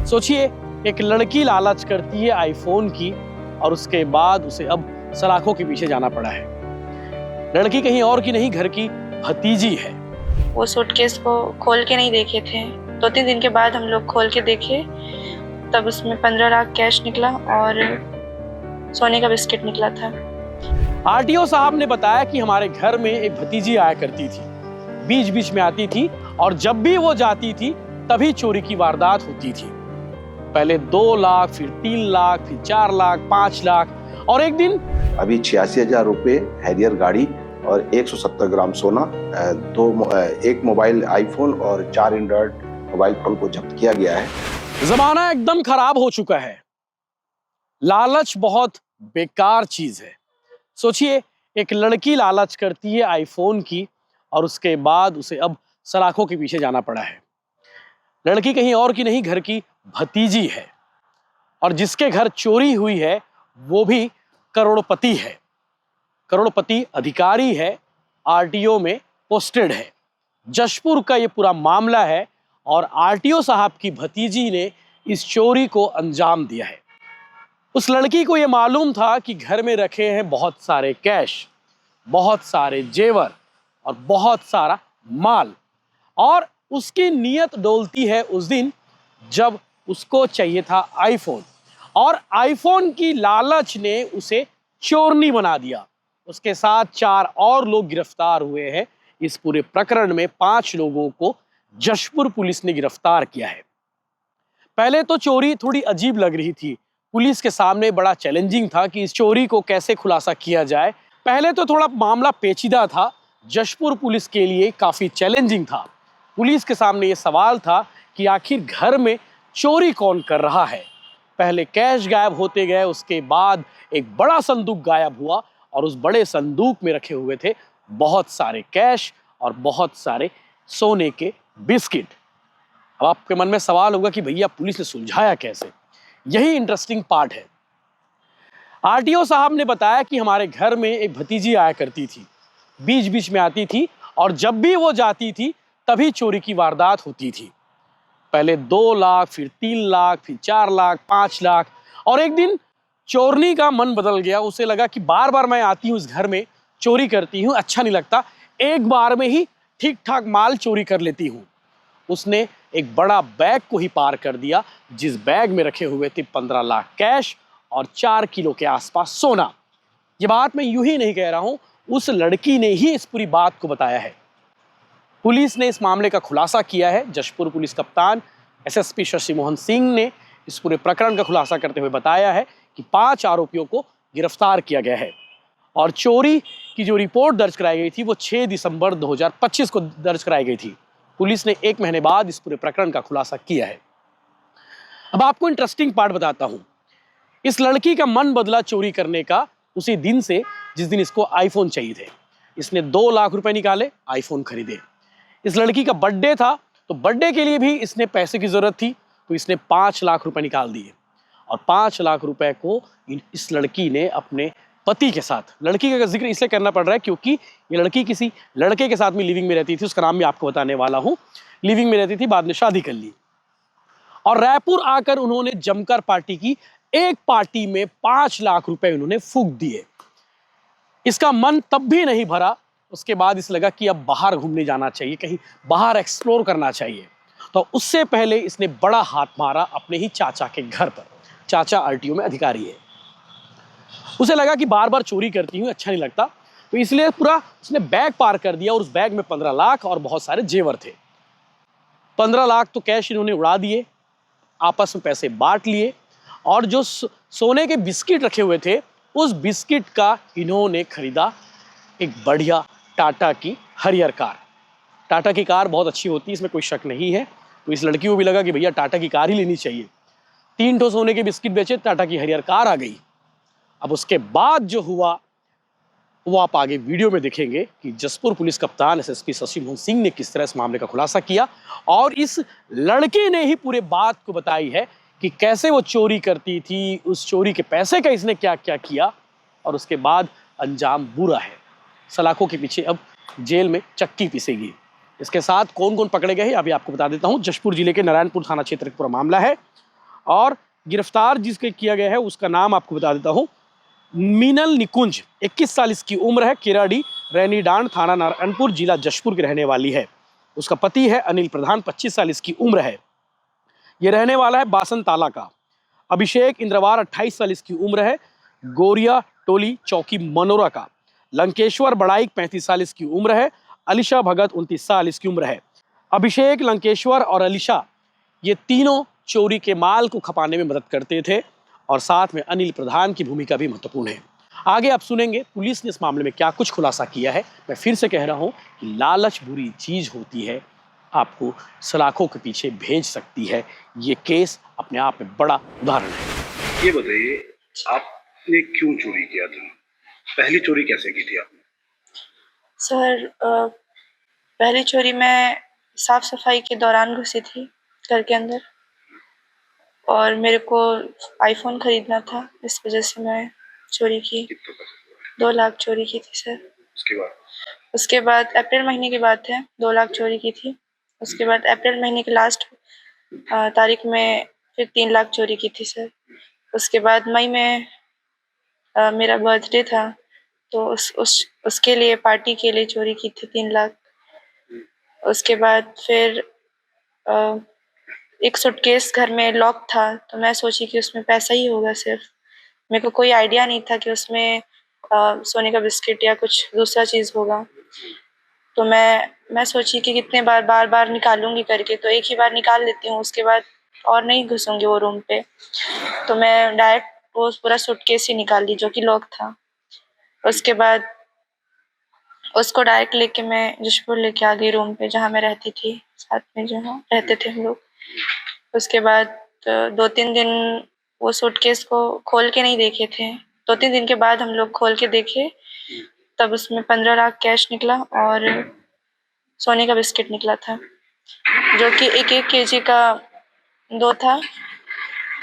सोचिए, एक लड़की लालच करती है आईफोन की और उसके बाद उसे अब सलाखों के पीछे जाना पड़ा है। लड़की कहीं और की नहीं, घर की भतीजी है। वो सूटकेस को खोल के नहीं देखे थे। 2-3 दिन के बाद हम लोग खोल के देखे, तब उसमें 15 लाख कैश निकला और सोने का बिस्किट निकला था। आरटीओ साहब ने बताया कि हमारे घर में एक भतीजी आया करती थी, बीच बीच में आती थी और जब भी वो जाती थी तभी चोरी की वारदात होती थी। पहले 2 लाख, फिर 3 लाख, फिर 4 लाख, 5 लाख और एक दिन अभी 86,000 रुपए हैरियर गाड़ी और 170 ग्राम सोना, एक मोबाइल आईफोन और 4 एंड्रॉइड मोबाइल फोन को जब्त किया गया है। जमाना एकदम खराब हो चुका है। लालच बहुत बेकार चीज है। सोचिए, एक लड़की लालच करती है आईफोन की और उसके बाद उसे अब सलाखों के पीछे जाना पड़ा है। लड़की कहीं और की नहीं, घर की भतीजी है और जिसके घर चोरी हुई है वो भी करोड़पति है, करोड़पति अधिकारी है, आरटीओ में पोस्टेड है। जशपुर का ये पूरा मामला है और आरटीओ साहब की भतीजी ने इस चोरी को अंजाम दिया है। उस लड़की को ये मालूम था कि घर में रखे हैं बहुत सारे कैश, बहुत सारे जेवर और बहुत सारा माल, और उसकी नीयत डोलती है उस दिन जब उसको चाहिए था आईफोन, और आईफोन की लालच ने उसे चोरनी बना दिया। उसके साथ 4 और लोग गिरफ्तार हुए हैं। इस पूरे प्रकरण में 5 लोगों को जशपुर पुलिस ने गिरफ्तार किया है। पहले तो चोरी थोड़ी अजीब लग रही थी, पुलिस के सामने बड़ा चैलेंजिंग था कि इस चोरी को कैसे खुलासा किया जाए। पहले तो थोड़ा मामला पेचीदा था, जशपुर पुलिस के लिए काफी चैलेंजिंग था। पुलिस के सामने ये सवाल था कि आखिर घर में चोरी कौन कर रहा है। पहले कैश गायब होते गए, उसके बाद एक बड़ा संदूक गायब हुआ और उस बड़े संदूक में रखे हुए थे बहुत सारे कैश और बहुत सारे सोने के बिस्किट। अब आपके मन में सवाल होगा कि भैया पुलिस ने सुलझाया कैसे? यही इंटरेस्टिंग पार्ट है। आरटीओ साहब ने बताया कि हमारे घर में एक भतीजी आया करती थी, बीच बीच में आती थी और जब भी वो जाती थी तभी चोरी की वारदात होती थी। पहले 2 लाख, फिर 3 लाख, फिर 4 लाख, 5 लाख और एक दिन चोरनी का मन बदल गया। उसे लगा कि बार बार मैं आती हूँ इस घर में, चोरी करती हूँ, अच्छा नहीं लगता, एक बार में ही ठीक ठाक माल चोरी कर लेती हूँ। उसने एक बड़ा बैग को ही पार कर दिया, जिस बैग में रखे हुए थे 15 लाख कैश और 4 किलो के आसपास सोना। ये बात मैं यूं ही नहीं कह रहा हूं, उस लड़की ने ही इस पूरी बात को बताया है। पुलिस ने इस मामले का खुलासा किया है। जशपुर पुलिस कप्तान एसएसपी शशि मोहन सिंह ने इस पूरे प्रकरण का खुलासा करते हुए बताया है कि 5 आरोपियों को गिरफ्तार किया गया है और चोरी की जो रिपोर्ट दर्ज कराई गई थी वो 6 दिसंबर 2025 को दर्ज कराई गई थी। पुलिस ने 1 महीने बाद इस पूरे प्रकरण का खुलासा किया है। अब आपको इंटरेस्टिंग पार्ट बताता हूं। इस लड़की का मन बदला चोरी करने का उसी दिन से जिस दिन इसको आईफोन चाहिए थे। इसने 2 लाख रुपए निकाले, आईफोन खरीदे। इस लड़की का बर्थडे था तो बर्थडे के लिए भी इसने पैसे की जरूरत थी, तो इसने 5 लाख रुपए निकाल दिए और 5 लाख रुपए को इस लड़की ने अपने पति के साथ, लड़की का जिक्र इसलिए करना पड़ रहा है क्योंकि ये लड़की किसी लड़के के साथ में लिविंग में रहती थी, उसका नाम भी आपको बताने वाला हूं। लिविंग में रहती थी, बाद में शादी कर ली और रायपुर आकर उन्होंने जमकर पार्टी की। एक पार्टी में 5 लाख रुपए उन्होंने फूंक दिए। इसका मन तब भी नहीं भरा। उसके बाद इसे लगा कि अब बाहर घूमने जाना चाहिए, कहीं बाहर एक्सप्लोर करना चाहिए। तो उससे पहले इसने बड़ा हाथ मारा अपने ही चाचा के घर पर। चाचा आरटीओ में अधिकारी है। उसे लगा कि बार बार चोरी करती हूँ, अच्छा नहीं लगता, तो इसलिए पूरा उसने बैग पार कर दिया और उस बैग में 15 लाख और बहुत सारे जेवर थे। 15 लाख तो कैश इन्होंने उड़ा दिए, आपस में पैसे बांट लिए और जो सोने के बिस्किट रखे हुए थे उस बिस्किट का इन्होंने खरीदा एक बढ़िया टाटा की हरियर कार। टाटा की कार बहुत अच्छी होती है, इसमें कोई शक नहीं है। तो इस लड़की को भी लगा कि भैया टाटा की कार ही लेनी चाहिए। 3 ठो सोने के बिस्किट बेचे, टाटा की हरियर कार आ गई। अब उसके बाद जो हुआ वो आप आगे वीडियो में देखेंगे कि जशपुर पुलिस कप्तान एसएसपी शशि मोहन सिंह ने किस तरह इस मामले का खुलासा किया और इस लड़की ने ही पूरे बात को बताई है कि कैसे वो चोरी करती थी, उस चोरी के पैसे का इसने क्या क्या किया और उसके बाद अंजाम बुरा है। सलाखों के पीछे अब जेल में चक्की पिसेगी। इसके साथ कौन कौन पकड़े गए हैं अभी आपको बता देता हूं। जशपुर जिले के नारायणपुर थाना क्षेत्र का पूरा मामला है। और गिरफ्तार जिसके किया गया है उसका नाम आपको बता देता हूँ, मीनल निकुंज, 21 साल इसकी उम्र है, केराडी रैनीडांड थाना नारायणपुर जिला जशपुर की रहने वाली है। उसका पति है अनिल प्रधान, 25 साल इसकी उम्र है, ये रहने वाला है बासन ताला का। अभिषेक इंद्रवार 28 साल इसकी उम्र है, गोरिया टोली चौकी मनोरा का। लंकेश्वर बड़ाइक 35 साल इसकी उम्र है, अलीशा भगत 29 साल इसकी उम्र है। अभिषेक, लंकेश्वर और अलीशा ये तीनों चोरी के माल को खपाने में मदद करते थे और साथ में अनिल प्रधान की भूमिका भी महत्वपूर्ण है। आगे आप सुनेंगे पुलिस ने इस मामले में क्या कुछ खुलासा किया है। मैं फिर से कह रहा हूं कि लालच बुरी चीज होती है, आपको सलाखों के पीछे भेज सकती है। ये केस अपने आप में बड़ा उदाहरण है। ये बताइए, आपने क्यों चोरी किया था? पहली चोरी कैसे की थी आपने? सर पहली चोरी मैं साफ सफाई के दौरान घुसी थी घर के अंदर, और मेरे को आईफोन खरीदना था, इस वजह से मैं चोरी की। कितने पैसे? 2 लाख चोरी की थी सर। उसके बाद अप्रैल महीने की बात है, 2 लाख चोरी की थी। उसके बाद अप्रैल महीने के लास्ट तारीख में फिर 3 लाख चोरी की थी सर। उसके बाद मई में मेरा बर्थडे था, तो उसके लिए पार्टी के लिए चोरी की थी 3 लाख। उसके बाद फिर एक सूटकेस घर में लॉक था, तो मैं सोची कि उसमें पैसा ही होगा सिर्फ। मेरे को कोई आइडिया नहीं था कि उसमें सोने का बिस्किट या कुछ दूसरा चीज़ होगा। तो मैं सोची कि कितने बार बार निकालूंगी करके, तो एक ही बार निकाल लेती हूँ, उसके बाद और नहीं घुसूंगी वो रूम पे। तो मैं डायरेक्ट वो पूरा सूटकेस ही निकाल ली जो कि लॉक था। उसके बाद उसको डायरेक्ट लेके मैं जशपुर लेके आ गई रूम पे, जहाँ मैं रहती थी, साथ में जहाँ रहते थे हम लोग। उसके बाद 2-3 दिन वो सूटकेस को खोल के नहीं देखे थे। 2-3 दिन के बाद हम लोग खोल के देखे, तब उसमें 15 लाख कैश निकला और सोने का बिस्किट निकला था, जो कि 1-1 केजी का 2 था,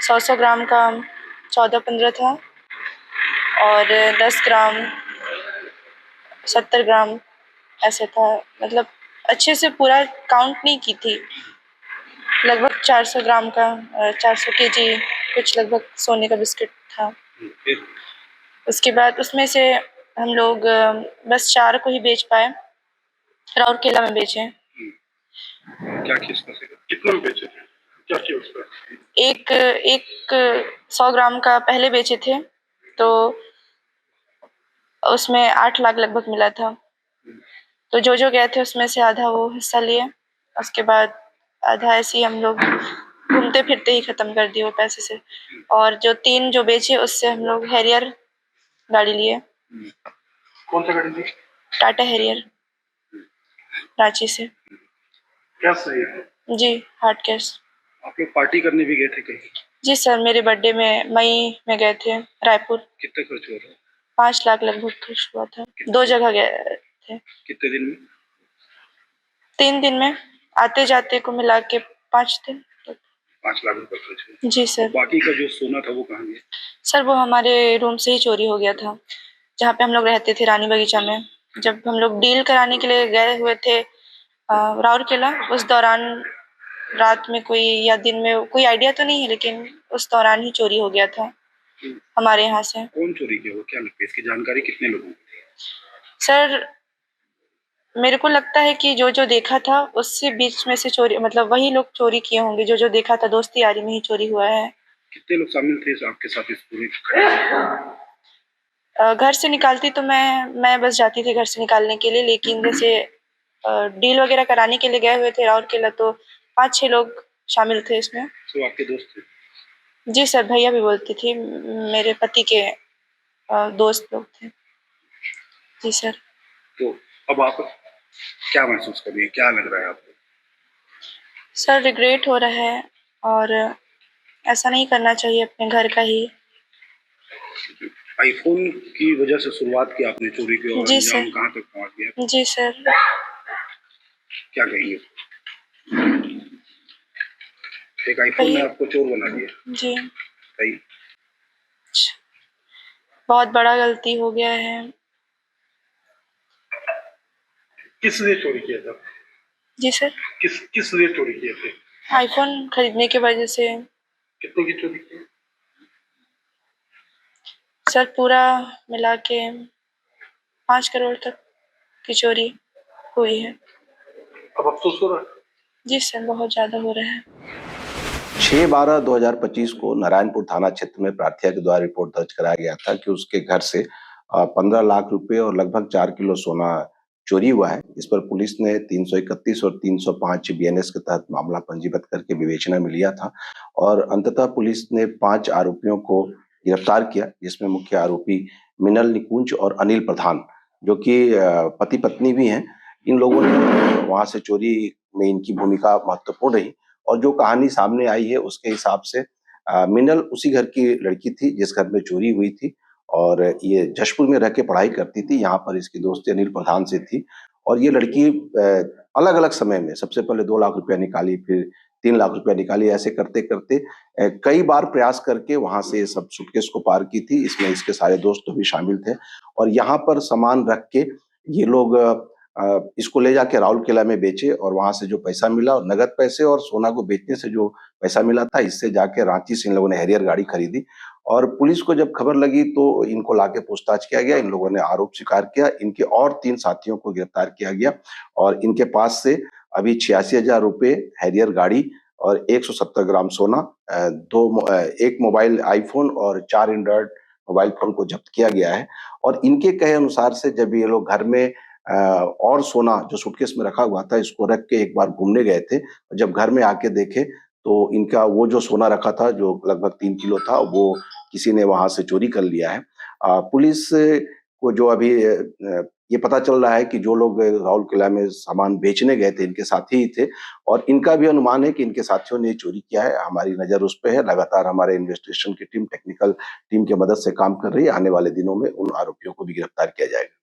100 ग्राम का 14-15 था, और 10 ग्राम 70 ग्राम ऐसे था। मतलब अच्छे से पूरा काउंट नहीं की थी। लगभग 400 ग्राम का 400 केजी कुछ लगभग सोने का बिस्किट था। उसके बाद उसमें से हम लोग बस 4 को ही बेच पाए, राउरकेला में बेचे। क्या कितना में बेचे थे? क्या किया उसका? एक 100 ग्राम का पहले बेचे थे, तो उसमें 8 लाख लगभग मिला था। तो जो गए थे उसमें से आधा वो हिस्सा लिए, उसके बाद आधा ऐसे ही हम लोग घूमते फिरते ही खत्म कर दिए वो पैसे से। और जो 3 जो बेचे उससे हम लोग हैरियर गाड़ी लिए। कौन सा गाड़ी थी? टाटा हैरियर, रांची से। क्या सही है? जी, हार्ड कैश। आप लोग पार्टी करने भी गए थे कहीं? जी सर, मेरे बर्थडे में मई में गए थे रायपुर। कितना खर्च हुआ था? 5 लाख लगभग खर्च हुआ था। 2 जगह गए थे। कितने दिन में? 3 दिन में, आते जाते को मिला के 5 दिन। 5 लाख रुपए खर्च हुए। जी सर। बाकी का जो सोना था वो कहाँ गया? सर वो हमारे रूम से ही चोरी हो गया था, जहाँ पे हम लोग रहते थे, रानी बगीचा में। जब हम लोग डील कराने के लिए गए हुए थे राउरकेला, उस दौरान रात में कोई या दिन में कोई आइडिया तो नहीं है, लेकिन उस दौरान ही चोरी हो गया था हमारे यहाँ से। कौन चोरी किया? वो क्या लगता है, इसकी जानकारी कितने लोगों को? सर मेरे को लगता है कि जो देखा था उससे बीच में से चोरी, मतलब वही लोग चोरी किए होंगे। जो देखा था, दोस्ती यारी में ही चोरी हुआ है। कितने लोग शामिल थे आपके साथ इस पूरे घटना? घर से निकालती तो मैं बस जाती थी घर से निकालने के लिए, लेकिन जैसे डील वगैरह कराने के लिए गए हुए थे राउरकेला, तो 5-6 लोग शामिल थे इसमें। तो आपके दोस्त थे? जी सर, भैया भी बोलती थी, मेरे पति के दोस्त लोग थे। जी सर। तो अब आप क्या महसूस कर रही है? क्या लग रहा है आपको? सर रिग्रेट हो रहा है, और ऐसा नहीं करना चाहिए अपने घर का ही। आईफोन की वजह से शुरुआत की आपने चोरी की, और जी अंजाम सर। कहाँ तक पहुँच गया? जी सर। क्या कहेंगे? एक आईफोन ने आपको चोर बना दिया। जी, सही। बहुत बड़ा गलती हो गया है। किस लिए चोरी किया था? जी सर। किस लिए चोरी किए थे? आईफोन खरीदने की वजह से। कितने की चोरी की? सर पूरा मिला के 5 करोड़ तक की चोरी हुई है। अब अफसोस हो रहा है? जी सर, बहुत ज़्यादा हो रहा है। 6/12/2025 को नारायणपुर थाना क्षेत्र में प्रार्थी के द्वारा रिपोर्ट दर्ज कराया गया था कि उसके घर से 15 लाख रुपए और लगभग 4 किलो सोना चोरी हुआ है। इस पर पुलिस ने 331 और 305 बीएनएस के तहत मामला पंजीबद्ध करके विवेचना में लिया था और अंततः पुलिस ने 5 आरोपियों को गिरफ्तार किया, जिसमें मुख्य आरोपी मिनल निकुंज और अनिल प्रधान, जो कि पति पत्नी भी हैं। इन लोगों ने वहां से चोरी में इनकी भूमिका महत्वपूर्ण रही और जो कहानी सामने आई है उसके हिसाब से मिनल उसी घर की लड़की थी जिस घर में चोरी हुई थी और ये जशपुर में रह के पढ़ाई करती थी। यहाँ पर इसकी दोस्ती अनिल प्रधान से थी और ये लड़की अलग अलग समय में सबसे पहले 2 लाख रुपया निकाली, फिर 3 लाख रुपया निकाली। ऐसे करते करते कई बार प्रयास करके वहां से सब सूटकेस को पार की थी। इसमें इसके सारे दोस्त भी शामिल थे और यहाँ पर सामान रख के ये लोग इसको ले जाके राउरकेला में बेचे और वहां से जो पैसा मिला और नगद पैसे और सोना को बेचने से जो पैसा मिला था, इससे जाके रांची से इन लोगों ने हैरियर गाड़ी खरीदी और पुलिस को जब खबर लगी तो इनको लाके पूछताछ किया गया। इन लोगों ने आरोप स्वीकार किया। इनके और 3 साथियों को गिरफ्तार किया गया और इनके पास से अभी 86,000 रुपए, हैरियर गाड़ी और 170 ग्राम सोना, एक मोबाइल आईफोन और 4 एंड्रॉयड मोबाइल फोन को जब्त किया गया है। और इनके कहे अनुसार से जब ये लोग घर में और सोना जो सूटकेस में रखा हुआ था इसको रख के एक बार घूमने गए थे। जब घर में आके देखे तो इनका वो जो सोना रखा था जो लगभग 3 किलो था वो किसी ने वहां से चोरी कर लिया है। पुलिस को जो अभी ये पता चल रहा है कि जो लोग राउरकेला में सामान बेचने गए थे इनके साथी ही थे और इनका भी अनुमान है कि इनके साथियों ने चोरी किया है। हमारी नजर उस पे है। लगातार हमारे इन्वेस्टिगेशन की टीम, टेक्निकल टीम की मदद से काम कर रही है। आने वाले दिनों में उन आरोपियों को भी गिरफ्तार किया जाएगा।